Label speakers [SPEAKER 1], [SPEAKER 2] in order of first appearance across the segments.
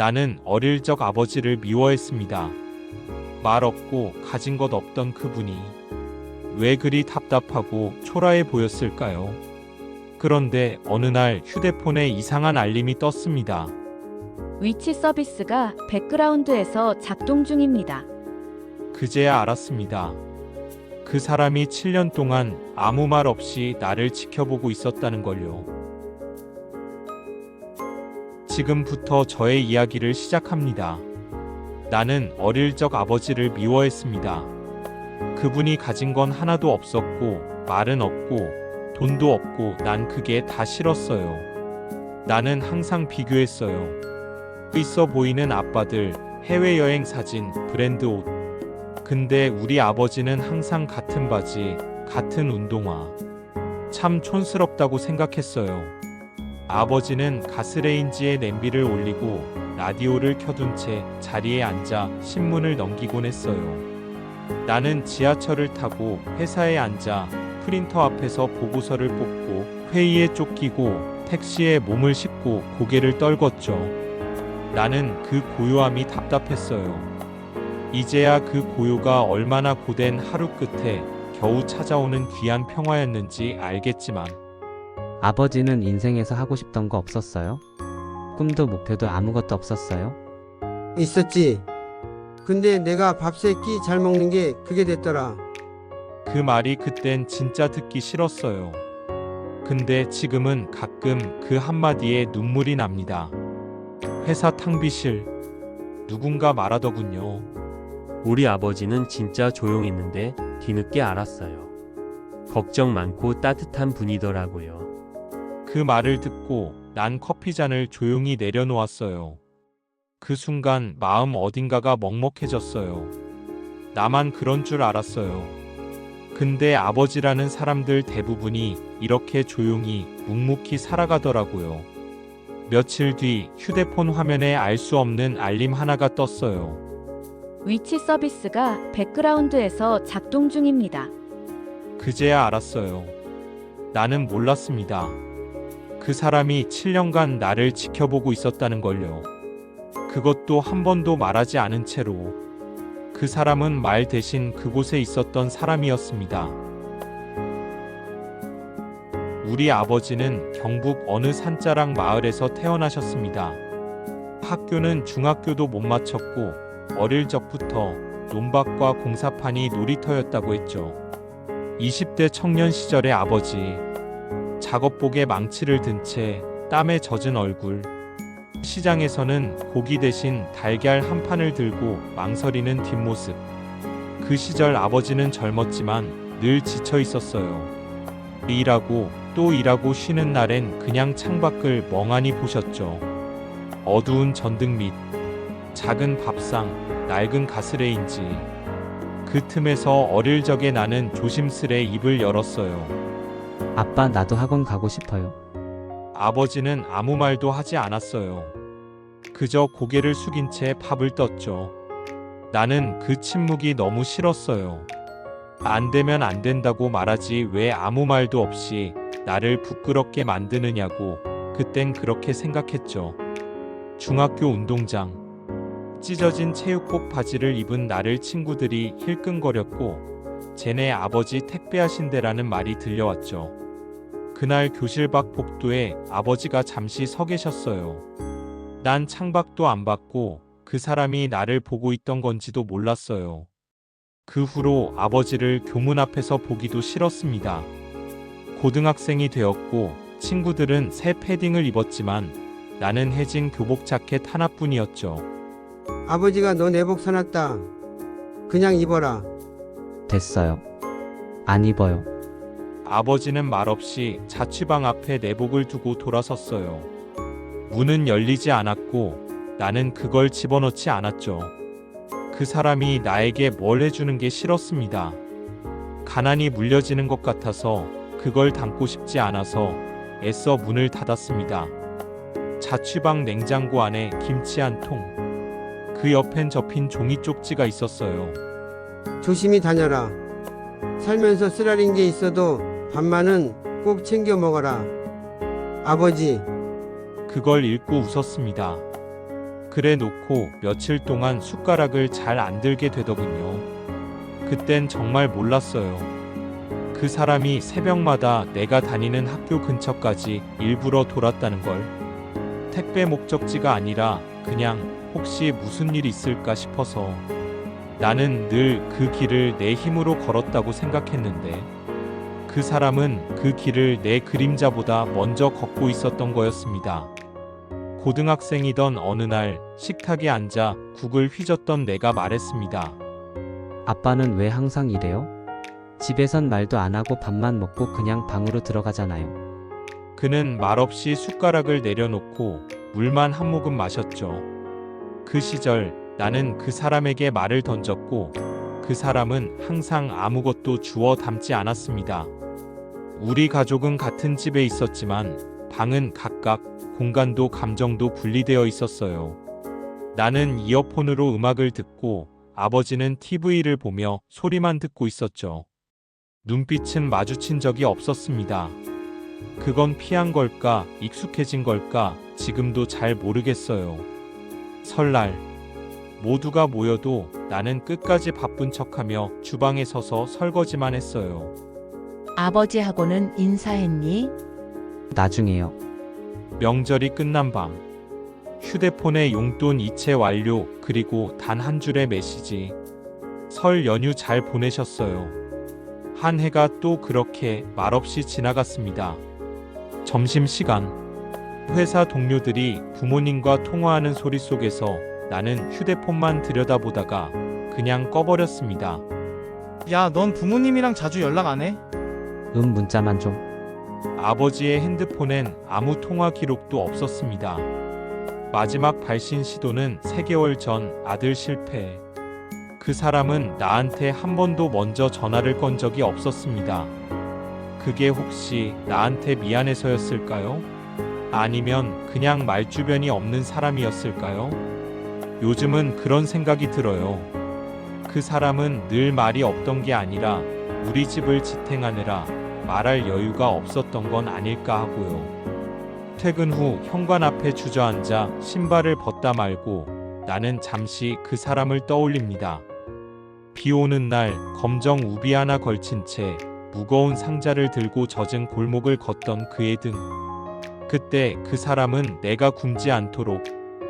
[SPEAKER 1] 나는 어릴 적 아버지를 미워했습니다. 말 없고 가진 것 없던 그분이 왜 그리 답답하고 초라해 보였을까요? 그런데 어느 날 휴대폰에 이상한 알림이 떴습니다.
[SPEAKER 2] 위치 서비스가 백그라운드에서 작동 중입니다.
[SPEAKER 1] 그제야 알았습니다. 그 사람이 7년 동안 아무 말 없이 나를 지켜보고 있었다는 걸요. 지금부터 저의 이야기를 시작합니다. 나는 어릴 적 아버지를 미워했습니다. 그분이 가진 건 하나도 없었고, 말은 없고, 돈도 없고, 난 그게 다 싫었어요. 나는 항상 비교했어요. 있어 보이는 아빠들, 해외여행 사진, 브랜드 옷. 근데 우리 아버지는 항상 같은 바지, 같은 운동화. 참 촌스럽다고 생각했어요. 아버지는 가스레인지에 냄비를 올리고 라디오를 켜둔 채 자리에 앉아 신문을 넘기곤 했어요. 나는 지하철을 타고 회사에 앉아 프린터 앞에서 보고서를 뽑고 회의에 쫓기고 택시에 몸을 싣고 고개를 떨궜죠. 나는 그 고요함이 답답했어요. 이제야 그 고요가 얼마나 고된 하루 끝에 겨우 찾아오는 귀한 평화였는지 알겠지만
[SPEAKER 3] 아버지는 인생에서 하고 싶던 거 없었어요? 꿈도 목표도 아무것도 없었어요?
[SPEAKER 4] 있었지. 근데 내가 밥 세 끼 잘 먹는 게 그게 됐더라.
[SPEAKER 1] 그 말이 그땐 진짜 듣기 싫었어요. 근데 지금은 가끔 그 한마디에 눈물이 납니다. 회사 탕비실 누군가 말하더군요.
[SPEAKER 5] 우리 아버지는 진짜 조용했는데 뒤늦게 알았어요. 걱정 많고 따뜻한 분이더라고요.
[SPEAKER 1] 그 말을 듣고 난 커피잔을 조용히 내려놓았어요. 그 순간 마음 어딘가가 먹먹해졌어요. 나만 그런 줄 알았어요. 근데 아버지라는 사람들 대부분이 이렇게 조용히 묵묵히 살아가더라고요. 며칠 뒤 휴대폰 화면에 알 수 없는 알림 하나가 떴어요.
[SPEAKER 2] 위치 서비스가 백그라운드에서 작동 중입니다.
[SPEAKER 1] 그제야 알았어요. 나는 몰랐습니다. 그 사람이 7년간 나를 지켜보고 있었다는 걸요. 그것도 한 번도 말하지 않은 채로. 그 사람은 말 대신 그곳에 있었던 사람이었습니다. 우리 아버지는 경북 어느 산자락 마을에서 태어나셨습니다. 학교는 중학교도 못 마쳤고 어릴 적부터 논밭과 공사판이 놀이터였다고 했죠. 20대 청년 시절의 아버지, 작업복에 망치를 든 채 땀에 젖은 얼굴, 시장에서는 고기 대신 달걀 한 판을 들고 망설이는 뒷모습. 그 시절 아버지는 젊었지만 늘 지쳐 있었어요. 일하고 또 일하고 쉬는 날엔 그냥 창밖을 멍하니 보셨죠. 어두운 전등 밑 작은 밥상, 낡은 가스레인지. 그 틈에서 어릴 적에 나는 조심스레 입을 열었어요.
[SPEAKER 3] 아빠, 나도 학원 가고 싶어요.
[SPEAKER 1] 아버지는 아무 말도 하지 않았어요. 그저 고개를 숙인 채 밥을 떴죠. 나는 그 침묵이 너무 싫었어요. 안 되면 안 된다고 말하지 왜 아무 말도 없이 나를 부끄럽게 만드느냐고 그땐 그렇게 생각했죠. 중학교 운동장. 찢어진 체육복 바지를 입은 나를 친구들이 힐끔거렸고 쟤네 아버지 택배하신대라는 말이 들려왔죠. 그날 교실 밖 복도에 아버지가 잠시 서 계셨어요. 난 창밖도 안 봤고 그 사람이 나를 보고 있던 건지도 몰랐어요. 그 후로 아버지를 교문 앞에서 보기도 싫었습니다. 고등학생이 되었고 친구들은 새 패딩을 입었지만 나는 해진 교복 자켓 하나뿐이었죠.
[SPEAKER 4] 아버지가 너 내복 사놨다. 그냥 입어라.
[SPEAKER 3] 됐어요. 안 입어요.
[SPEAKER 1] 아버지는 말없이 자취방 앞에 내복을 두고 돌아섰어요. 문은 열리지 않았고 나는 그걸 집어넣지 않았죠. 그 사람이 나에게 뭘 해주는 게 싫었습니다. 가난이 물려지는 것 같아서 그걸 담고 싶지 않아서 애써 문을 닫았습니다. 자취방 냉장고 안에 김치 한 통. 그 옆엔 접힌 종이 쪽지가 있었어요.
[SPEAKER 4] 조심히 다녀라. 살면서 쓰라린 게 있어도 밥만은 꼭 챙겨 먹어라. 아버지.
[SPEAKER 1] 그걸 읽고 웃었습니다. 그래 놓고 며칠 동안 숟가락을 잘 안 들게 되더군요. 그땐 정말 몰랐어요. 그 사람이 새벽마다 내가 다니는 학교 근처까지 일부러 돌았다는 걸. 택배 목적지가 아니라 그냥 혹시 무슨 일 있을까 싶어서. 나는 늘 그 길을 내 힘으로 걸었다고 생각했는데 그 사람은 그 길을 내 그림자보다 먼저 걷고 있었던 거였습니다. 고등학생이던 어느 날 식탁에 앉아 국을 휘젓던 내가 말했습니다.
[SPEAKER 3] 아빠는 왜 항상 이래요? 집에선 말도 안 하고 밥만 먹고 그냥 방으로 들어가잖아요.
[SPEAKER 1] 그는 말없이 숟가락을 내려놓고 물만 한 모금 마셨죠. 그 시절 나는 그 사람에게 말을 던졌고 그 사람은 항상 아무것도 주워 담지 않았습니다. 우리 가족은 같은 집에 있었지만 방은 각각, 공간도 감정도 분리되어 있었어요. 나는 이어폰으로 음악을 듣고 아버지는 TV를 보며 소리만 듣고 있었죠. 눈빛은 마주친 적이 없었습니다. 그건 피한 걸까, 익숙해진 걸까, 지금도 잘 모르겠어요. 설날, 모두가 모여도 나는 끝까지 바쁜 척하며 주방에 서서 설거지만 했어요.
[SPEAKER 6] 아버지하고는 인사했니?
[SPEAKER 3] 나중에요.
[SPEAKER 1] 명절이 끝난 밤, 휴대폰에 용돈 이체 완료, 그리고 단 한 줄의 메시지. 설 연휴 잘 보내셨어요. 한 해가 또 그렇게 말없이 지나갔습니다. 점심시간, 회사 동료들이 부모님과 통화하는 소리 속에서 나는 휴대폰만 들여다보다가 그냥 꺼버렸습니다.
[SPEAKER 7] 야, 넌 부모님이랑 자주 연락 안 해?
[SPEAKER 3] 문자만 좀.
[SPEAKER 1] 아버지의 핸드폰엔 아무 통화 기록도 없었습니다. 마지막 발신 시도는 3개월 전 아들 실패. 그 사람은 나한테 한 번도 먼저 전화를 건 적이 없었습니다. 그게 혹시 나한테 미안해서였을까요? 아니면 그냥 말주변이 없는 사람이었을까요? 요즘은 그런 생각이 들어요. 그 사람은 늘 말이 없던 게 아니라 우리 집을 지탱하느라 말할 여유가 없었던 건 아닐까 하고요. 퇴근 후 현관 앞에 주저앉아 신발을 벗다 말고 나는 잠시 그 사람을 떠올립니다. 비 오는 날 검정 우비 하나 걸친 채 무거운 상자를 들고 젖은 골목을 걷던 그의 등. 그때 그 사람은 내가 굶지 않도록,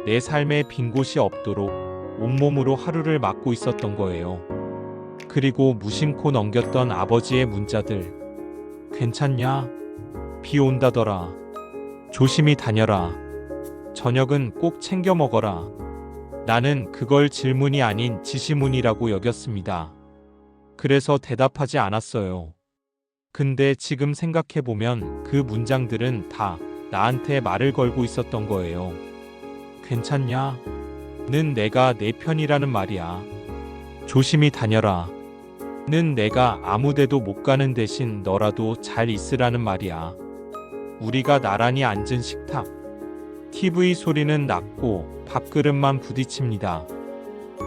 [SPEAKER 1] 내 삶에 빈 곳이 없도록 온몸으로 하루를 맞고 있었던 거예요. 그리고 무심코 넘겼던 아버지의 문자들. 괜찮냐? 비 온다더라. 조심히 다녀라. 저녁은 꼭 챙겨 먹어라. 나는 그걸 질문이 아닌 지시문이라고 여겼습니다. 그래서 대답하지 않았어요. 근데 지금 생각해보면 그 문장들은 다 나한테 말을 걸고 있었던 거예요. 괜찮냐? 는 내가 내 편이라는 말이야. 조심히 다녀라. 는 내가 아무데도 못 가는 대신 너라도 잘 있으라는 말이야. 우리가 나란히 앉은 식탁. TV 소리는 낮고 밥그릇만 부딪힙니다.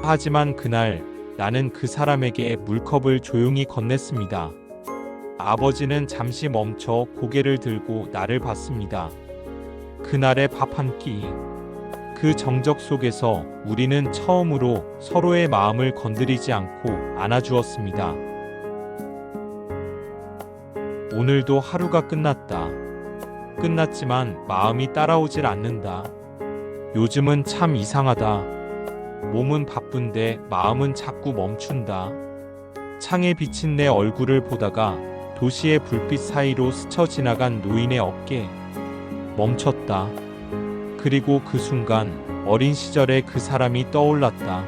[SPEAKER 1] 하지만 그날 나는 그 사람에게 물컵을 조용히 건넸습니다. 아버지는 잠시 멈춰 고개를 들고 나를 봤습니다. 그날의 밥 한 끼. 그 정적 속에서 우리는 처음으로 서로의 마음을 건드리지 않고 안아주었습니다. 오늘도 하루가 끝났다. 끝났지만 마음이 따라오질 않는다. 요즘은 참 이상하다. 몸은 바쁜데 마음은 자꾸 멈춘다. 창에 비친 내 얼굴을 보다가 도시의 불빛 사이로 스쳐 지나간 노인의 어깨. 멈췄다. 그리고 그 순간 어린 시절의 그 사람이 떠올랐다.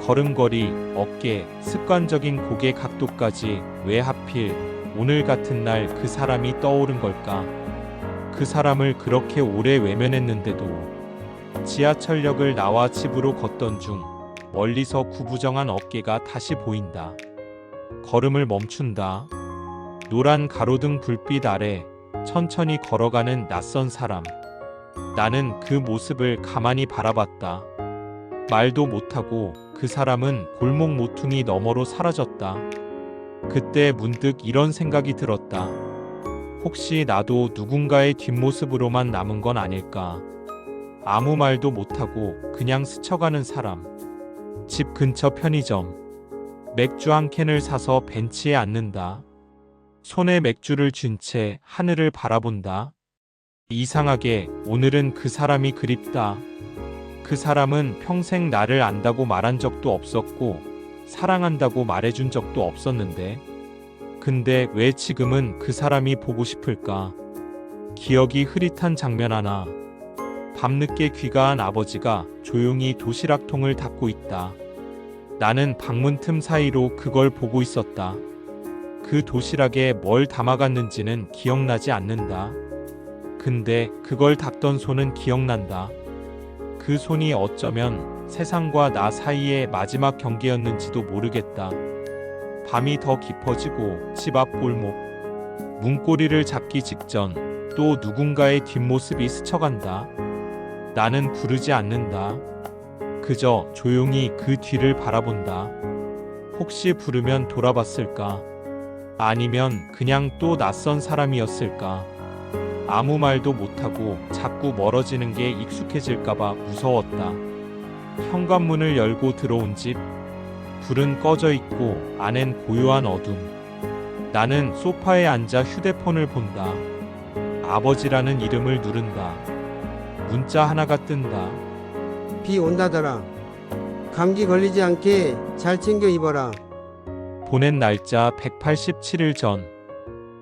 [SPEAKER 1] 걸음걸이, 어깨, 습관적인 고개 각도까지 왜 하필 오늘 같은 날 그 사람이 떠오른 걸까? 그 사람을 그렇게 오래 외면했는데도. 지하철역을 나와 집으로 걷던 중 멀리서 구부정한 어깨가 다시 보인다. 걸음을 멈춘다. 노란 가로등 불빛 아래 천천히 걸어가는 낯선 사람. 나는 그 모습을 가만히 바라봤다. 말도 못하고 그 사람은 골목 모퉁이 너머로 사라졌다. 그때 문득 이런 생각이 들었다. 혹시 나도 누군가의 뒷모습으로만 남은 건 아닐까? 아무 말도 못하고 그냥 스쳐가는 사람. 집 근처 편의점. 맥주 한 캔을 사서 벤치에 앉는다. 손에 맥주를 쥔 채 하늘을 바라본다. 이상하게 오늘은 그 사람이 그립다. 그 사람은 평생 나를 안다고 말한 적도 없었고, 사랑한다고 말해준 적도 없었는데, 근데 왜 지금은 그 사람이 보고 싶을까? 기억이 흐릿한 장면 하나. 밤늦게 귀가한 아버지가 조용히 도시락통을 닫고 있다. 나는 방문 틈 사이로 그걸 보고 있었다. 그 도시락에 뭘 담아갔는지는 기억나지 않는다. 근데 그걸 닦던 손은 기억난다. 그 손이 어쩌면 세상과 나 사이의 마지막 경계였는지도 모르겠다. 밤이 더 깊어지고 집 앞 골목. 문고리를 잡기 직전 또 누군가의 뒷모습이 스쳐간다. 나는 부르지 않는다. 그저 조용히 그 뒤를 바라본다. 혹시 부르면 돌아봤을까? 아니면 그냥 또 낯선 사람이었을까? 아무 말도 못하고 자꾸 멀어지는 게 익숙해질까봐 무서웠다. 현관문을 열고 들어온 집. 불은 꺼져 있고 안엔 고요한 어둠. 나는 소파에 앉아 휴대폰을 본다. 아버지라는 이름을 누른다. 문자 하나가 뜬다.
[SPEAKER 4] 비 온다더라. 감기 걸리지 않게 잘 챙겨 입어라.
[SPEAKER 1] 보낸 날짜 187일 전.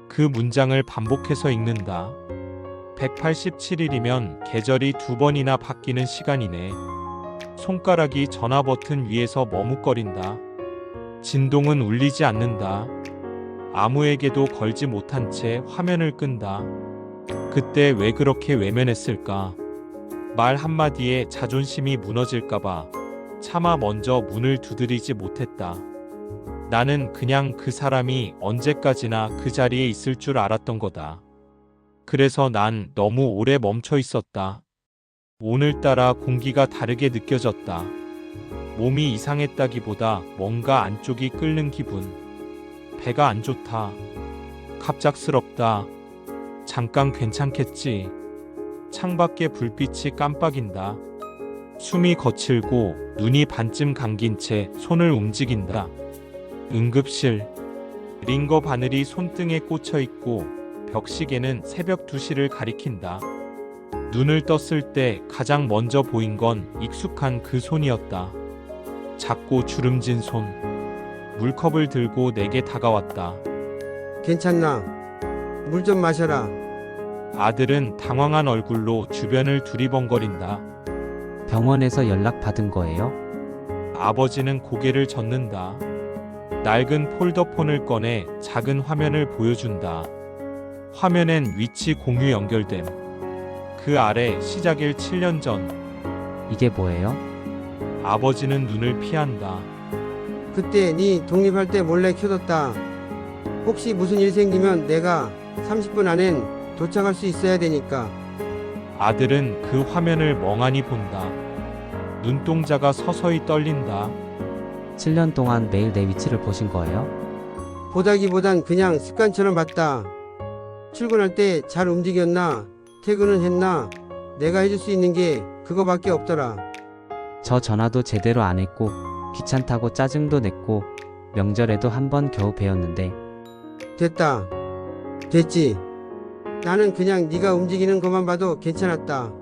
[SPEAKER 1] 그 문장을 반복해서 읽는다. 187일이면 계절이 2번이나 바뀌는 시간이네. 손가락이 전화 버튼 위에서 머뭇거린다. 진동은 울리지 않는다. 아무에게도 걸지 못한 채 화면을 끈다. 그때 왜 그렇게 외면했을까? 말 한마디에 자존심이 무너질까봐 차마 먼저 문을 두드리지 못했다. 나는 그냥 그 사람이 언제까지나 그 자리에 있을 줄 알았던 거다. 그래서 난 너무 오래 멈춰 있었다. 오늘따라 공기가 다르게 느껴졌다. 몸이 이상했다기보다 뭔가 안쪽이 끓는 기분. 배가 안 좋다. 갑작스럽다. 잠깐 괜찮겠지. 창밖에 불빛이 깜빡인다. 숨이 거칠고 눈이 반쯤 감긴 채 손을 움직인다. 응급실. 링거 바늘이 손등에 꽂혀 있고 벽시계는 새벽 2시를 가리킨다. 눈을 떴을 때 가장 먼저 보인 건 익숙한 그 손이었다. 작고 주름진 손. 물컵을 들고 내게 다가왔다.
[SPEAKER 4] 괜찮나? 물 좀 마셔라.
[SPEAKER 1] 아들은 당황한 얼굴로 주변을 두리번거린다.
[SPEAKER 3] 병원에서 연락 받은 거예요?
[SPEAKER 1] 아버지는 고개를 젓는다. 낡은 폴더폰을 꺼내 작은 화면을 보여준다. 화면엔 위치 공유 연결됨. 그 아래 시작일 7년 전.
[SPEAKER 3] 이게 뭐예요?
[SPEAKER 1] 아버지는 눈을 피한다.
[SPEAKER 4] 그때 네 독립할 때 몰래 켜뒀다. 혹시 무슨 일 생기면 내가 30분 안엔 도착할 수 있어야 되니까.
[SPEAKER 1] 아들은 그 화면을 멍하니 본다. 눈동자가 서서히 떨린다.
[SPEAKER 3] 7년 동안 매일 내 위치를 보신 거예요?
[SPEAKER 4] 보다기보단 그냥 습관처럼 봤다. 출근할 때 잘 움직였나? 퇴근은 했나? 내가 해줄 수 있는 게 그거밖에 없더라.
[SPEAKER 3] 저 전화도 제대로 안 했고 귀찮다고 짜증도 냈고 명절에도 한 번 겨우 배웠는데
[SPEAKER 4] 됐다. 됐지. 나는 그냥 네가 움직이는 것만 봐도 괜찮았다.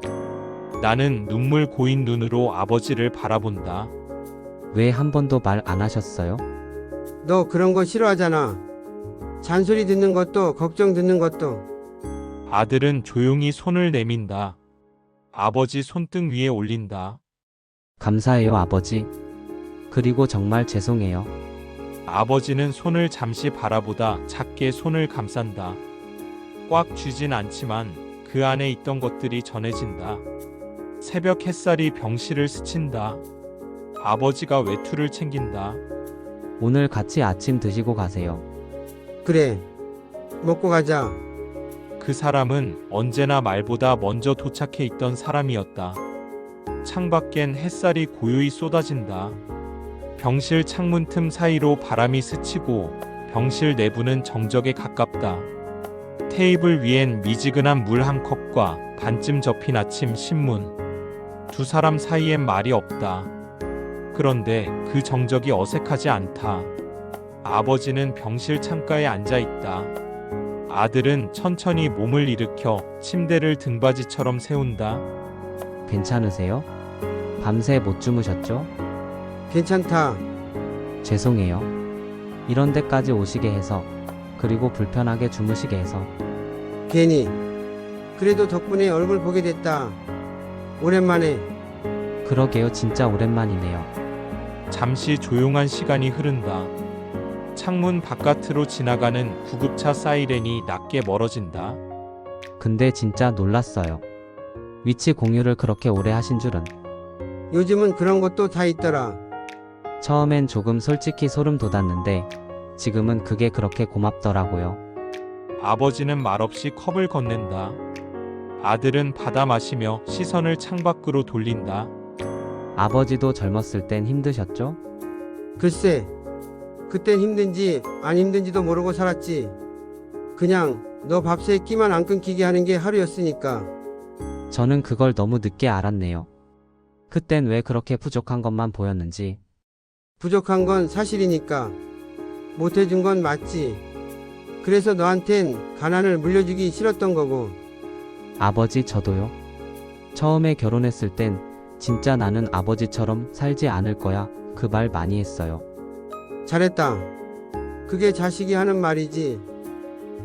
[SPEAKER 1] 나는 눈물 고인 눈으로 아버지를 바라본다.
[SPEAKER 3] 왜 한 번도 말 안 하셨어요?
[SPEAKER 4] 너 그런 거 싫어하잖아. 잔소리 듣는 것도 걱정 듣는 것도.
[SPEAKER 1] 아들은 조용히 손을 내민다. 아버지 손등 위에 올린다.
[SPEAKER 3] 감사해요, 아버지. 그리고 정말 죄송해요.
[SPEAKER 1] 아버지는 손을 잠시 바라보다 작게 손을 감싼다. 꽉 쥐진 않지만 그 안에 있던 것들이 전해진다. 새벽 햇살이 병실을 스친다. 아버지가 외투를 챙긴다.
[SPEAKER 3] 오늘 같이 아침 드시고 가세요.
[SPEAKER 4] 그래. 먹고 가자.
[SPEAKER 1] 그 사람은 언제나 말보다 먼저 도착해 있던 사람이었다. 창밖엔 햇살이 고요히 쏟아진다. 병실 창문 틈 사이로 바람이 스치고 병실 내부는 정적에 가깝다. 테이블 위엔 미지근한 물 한 컵과 반쯤 접힌 아침 신문. 두 사람 사이엔 말이 없다. 그런데 그 정적이 어색하지 않다. 아버지는 병실 창가에 앉아 있다. 아들은 천천히 몸을 일으켜 침대를 등받이처럼 세운다.
[SPEAKER 3] 괜찮으세요? 밤새 못 주무셨죠?
[SPEAKER 4] 괜찮다.
[SPEAKER 3] 죄송해요. 이런 데까지 오시게 해서, 그리고 불편하게 주무시게 해서.
[SPEAKER 4] 괜히. 그래도 덕분에 얼굴 보게 됐다. 오랜만에.
[SPEAKER 3] 그러게요, 진짜 오랜만이네요.
[SPEAKER 1] 잠시 조용한 시간이 흐른다. 창문 바깥으로 지나가는 구급차 사이렌이 낮게 멀어진다.
[SPEAKER 3] 근데 진짜 놀랐어요. 위치 공유를 그렇게 오래 하신 줄은.
[SPEAKER 4] 요즘은 그런 것도 다 있더라.
[SPEAKER 3] 처음엔 조금 솔직히 소름 돋았는데, 지금은 그게 그렇게 고맙더라고요.
[SPEAKER 1] 아버지는 말없이 컵을 건넨다. 아들은 받아 마시며 시선을 창밖으로 돌린다.
[SPEAKER 3] 아버지도 젊었을 땐 힘드셨죠?
[SPEAKER 4] 글쎄, 그땐 힘든지 안 힘든지도 모르고 살았지. 그냥 너 밥새 끼만 안 끊기게 하는 게 하루였으니까.
[SPEAKER 3] 저는 그걸 너무 늦게 알았네요. 그땐 왜 그렇게 부족한 것만 보였는지.
[SPEAKER 4] 부족한 건 사실이니까. 못해준 건 맞지. 그래서 너한텐 가난을 물려주기 싫었던 거고.
[SPEAKER 3] 아버지, 저도요. 처음에 결혼했을 땐 진짜 나는 아버지처럼 살지 않을 거야, 그 말 많이 했어요.
[SPEAKER 4] 잘했다. 그게 자식이 하는 말이지.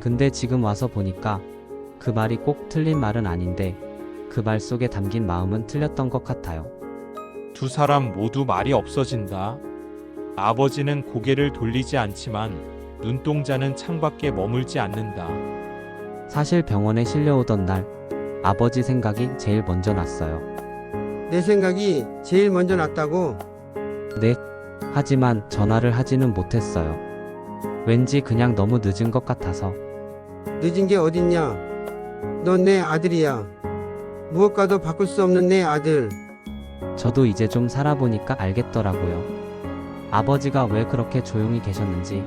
[SPEAKER 3] 근데 지금 와서 보니까 그 말이 꼭 틀린 말은 아닌데, 그 말 속에 담긴 마음은 틀렸던 것 같아요.
[SPEAKER 1] 두 사람 모두 말이 없어진다. 아버지는 고개를 돌리지 않지만 눈동자는 창밖에 머물지 않는다.
[SPEAKER 3] 사실 병원에 실려오던 날, 아버지 생각이 제일 먼저 났어요.
[SPEAKER 4] 내 생각이 제일 먼저 났다고.
[SPEAKER 3] 네. 하지만 전화를 하지는 못했어요. 왠지 그냥 너무 늦은 것 같아서.
[SPEAKER 4] 늦은 게 어딨냐. 넌 내 아들이야. 무엇과도 바꿀 수 없는 내 아들.
[SPEAKER 3] 저도 이제 좀 살아보니까 알겠더라고요. 아버지가 왜 그렇게 조용히 계셨는지.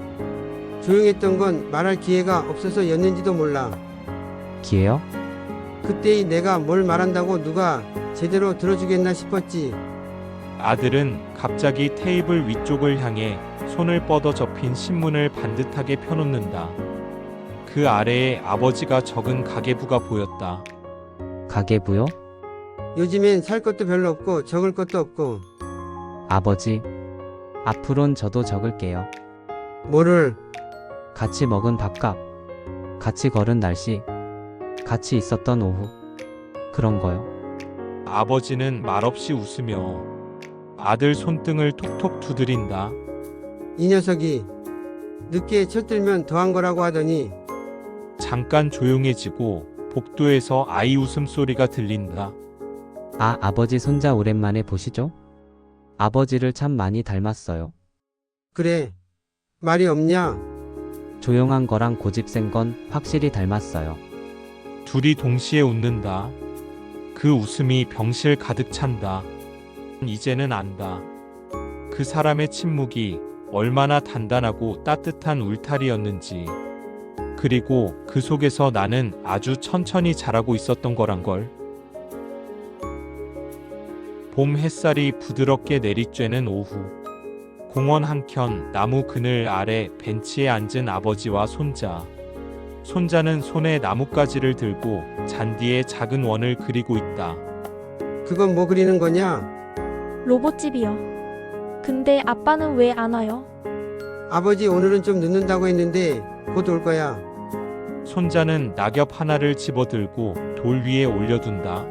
[SPEAKER 4] 조용했던 건 말할 기회가 없어서였는지도 몰라.
[SPEAKER 3] 기회요?
[SPEAKER 4] 그때의 내가 뭘 말한다고 누가 제대로 들어주겠나 싶었지.
[SPEAKER 1] 아들은 갑자기 테이블 위쪽을 향해 손을 뻗어 접힌 신문을 반듯하게 펴놓는다. 그 아래에 아버지가 적은 가계부가 보였다.
[SPEAKER 3] 가계부요?
[SPEAKER 4] 요즘엔 살 것도 별로 없고 적을 것도 없고.
[SPEAKER 3] 아버지, 앞으론 저도 적을게요.
[SPEAKER 4] 뭐를?
[SPEAKER 3] 같이 먹은 밥값, 같이 걸은 날씨, 같이 있었던 오후, 그런 거요.
[SPEAKER 1] 아버지는 말없이 웃으며 아들 손등을 톡톡 두드린다.
[SPEAKER 4] 이 녀석이 늦게 철들면 더한 거라고 하더니.
[SPEAKER 1] 잠깐 조용해지고 복도에서 아이 웃음소리가 들린다.
[SPEAKER 3] 아, 아버지 손자 오랜만에 보시죠? 아버지를 참 많이 닮았어요.
[SPEAKER 4] 그래. 말이 없냐?
[SPEAKER 3] 조용한 거랑 고집센 건 확실히 닮았어요.
[SPEAKER 1] 둘이 동시에 웃는다. 그 웃음이 병실 가득 찬다. 이제는 안다. 그 사람의 침묵이 얼마나 단단하고 따뜻한 울타리였는지. 그리고 그 속에서 나는 아주 천천히 자라고 있었던 거란 걸. 봄 햇살이 부드럽게 내리쬐는 오후. 공원 한켠 나무 그늘 아래 벤치에 앉은 아버지와 손자. 손자는 손에 나뭇가지를 들고 잔디에 작은 원을 그리고 있다.
[SPEAKER 4] 그건 뭐 그리는 거냐?
[SPEAKER 8] 로봇집이요. 근데 아빠는 왜 안 와요?
[SPEAKER 4] 아버지 오늘은 좀 늦는다고 했는데 곧 올 거야.
[SPEAKER 1] 손자는 낙엽 하나를 집어들고 돌 위에 올려둔다.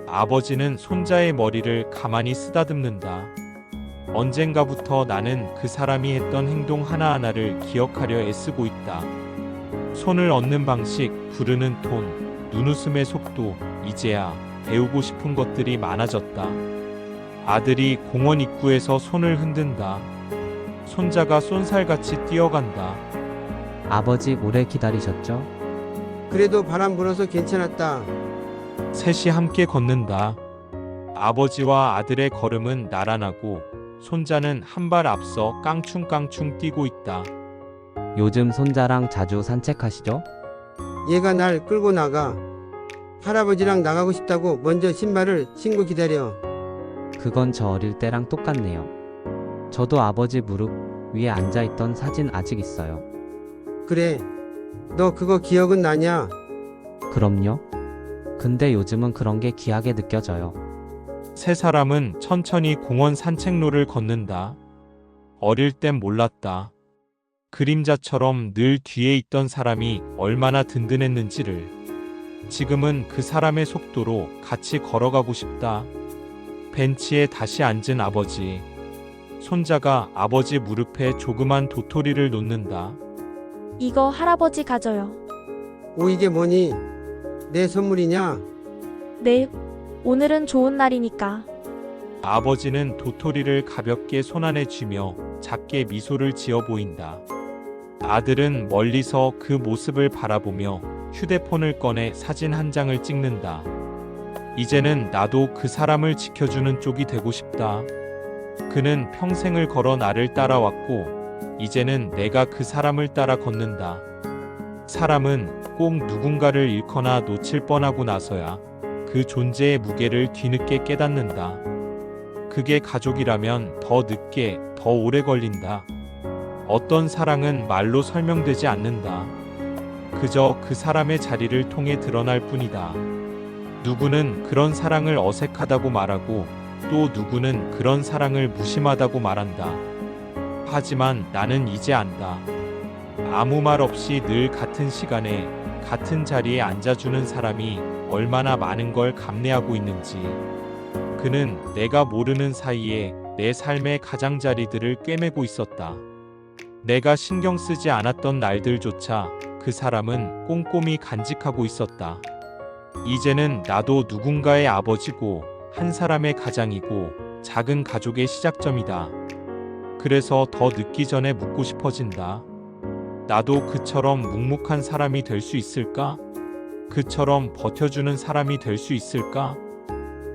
[SPEAKER 1] 아버지는 손자의 머리를 가만히 쓰다듬는다. 언젠가부터 나는 그 사람이 했던 행동 하나하나를 기억하려 애쓰고 있다. 손을 얻는 방식, 부르는 톤, 눈웃음의 속도, 이제야 배우고 싶은 것들이 많아졌다. 아들이 공원 입구에서 손을 흔든다. 손자가 쏜살같이 뛰어간다.
[SPEAKER 3] 아버지 오래 기다리셨죠?
[SPEAKER 4] 그래도 바람 불어서 괜찮았다.
[SPEAKER 1] 셋이 함께 걷는다. 아버지와 아들의 걸음은 나란하고 손자는 한 발 앞서 깡충깡충 뛰고 있다.
[SPEAKER 3] 요즘 손자랑 자주 산책하시죠?
[SPEAKER 4] 얘가 날 끌고 나가. 할아버지랑 나가고 싶다고 먼저 신발을 신고 기다려.
[SPEAKER 3] 그건 저 어릴 때랑 똑같네요. 저도 아버지 무릎 위에 앉아있던 사진 아직 있어요.
[SPEAKER 4] 그래. 너 그거 기억은 나냐?
[SPEAKER 3] 그럼요. 근데 요즘은 그런 게 귀하게 느껴져요.
[SPEAKER 1] 세 사람은 천천히 공원 산책로를 걷는다. 어릴 땐 몰랐다. 그림자처럼 늘 뒤에 있던 사람이 얼마나 든든했는지를. 지금은 그 사람의 속도로 같이 걸어가고 싶다. 벤치에 다시 앉은 아버지. 손자가 아버지 무릎에 조그만 도토리를 놓는다.
[SPEAKER 8] 이거 할아버지 가져요.
[SPEAKER 4] 오, 이게 뭐니? 내 선물이냐?
[SPEAKER 8] 네. 오늘은 좋은 날이니까.
[SPEAKER 1] 아버지는 도토리를 가볍게 손안에 쥐며 작게 미소를 지어 보인다. 아들은 멀리서 그 모습을 바라보며 휴대폰을 꺼내 사진 한 장을 찍는다. 이제는 나도 그 사람을 지켜주는 쪽이 되고 싶다. 그는 평생을 걸어 나를 따라왔고, 이제는 내가 그 사람을 따라 걷는다. 사람은 꼭 누군가를 잃거나 놓칠 뻔하고 나서야 그 존재의 무게를 뒤늦게 깨닫는다. 그게 가족이라면 더 늦게, 더 오래 걸린다. 어떤 사랑은 말로 설명되지 않는다. 그저 그 사람의 자리를 통해 드러날 뿐이다. 누구는 그런 사랑을 어색하다고 말하고, 또 누구는 그런 사랑을 무심하다고 말한다. 하지만 나는 이제 안다. 아무 말 없이 늘 같은 시간에 같은 자리에 앉아주는 사람이 얼마나 많은 걸 감내하고 있는지. 그는 내가 모르는 사이에 내 삶의 가장자리들을 꿰매고 있었다. 내가 신경 쓰지 않았던 날들조차 그 사람은 꼼꼼히 간직하고 있었다. 이제는 나도 누군가의 아버지고, 한 사람의 가장이고, 작은 가족의 시작점이다. 그래서 더 늦기 전에 묻고 싶어진다. 나도 그처럼 묵묵한 사람이 될 수 있을까? 그처럼 버텨주는 사람이 될 수 있을까?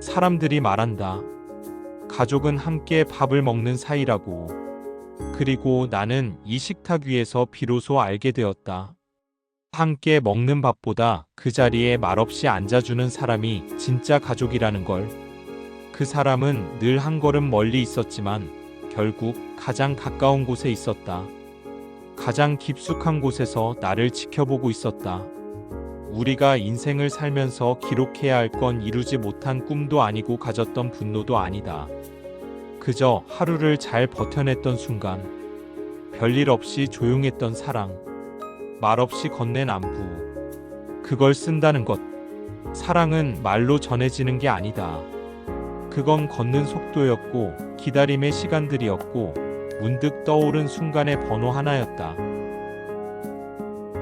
[SPEAKER 1] 사람들이 말한다. 가족은 함께 밥을 먹는 사이라고. 그리고 나는 이 식탁 위에서 비로소 알게 되었다. 함께 먹는 밥보다 그 자리에 말없이 앉아주는 사람이 진짜 가족이라는 걸. 그 사람은 늘 한 걸음 멀리 있었지만 결국 가장 가까운 곳에 있었다. 가장 깊숙한 곳에서 나를 지켜보고 있었다. 우리가 인생을 살면서 기록해야 할 건 이루지 못한 꿈도 아니고 가졌던 분노도 아니다. 그저 하루를 잘 버텨냈던 순간, 별일 없이 조용했던 사랑, 말없이 건넨 안부. 그걸 쓴다는 것. 사랑은 말로 전해지는 게 아니다. 그건 걷는 속도였고, 기다림의 시간들이었고, 문득 떠오른 순간의 번호 하나였다.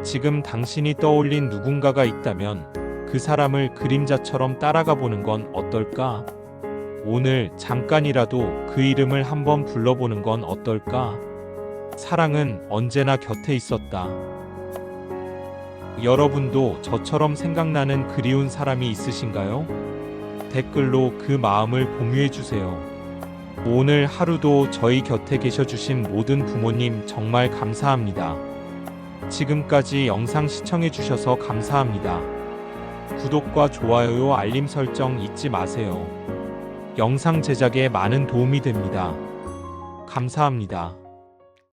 [SPEAKER 1] 지금 당신이 떠올린 누군가가 있다면 그 사람을 그림자처럼 따라가 보는 건 어떨까? 오늘 잠깐이라도 그 이름을 한번 불러보는 건 어떨까? 사랑은 언제나 곁에 있었다. 여러분도 저처럼 생각나는 그리운 사람이 있으신가요? 댓글로 그 마음을 공유해주세요. 오늘 하루도 저희 곁에 계셔주신 모든 부모님 정말 감사합니다. 지금까지 영상 시청해주셔서 감사합니다. 구독과 좋아요, 알림 설정 잊지 마세요. 영상 제작에 많은 도움이 됩니다. 감사합니다.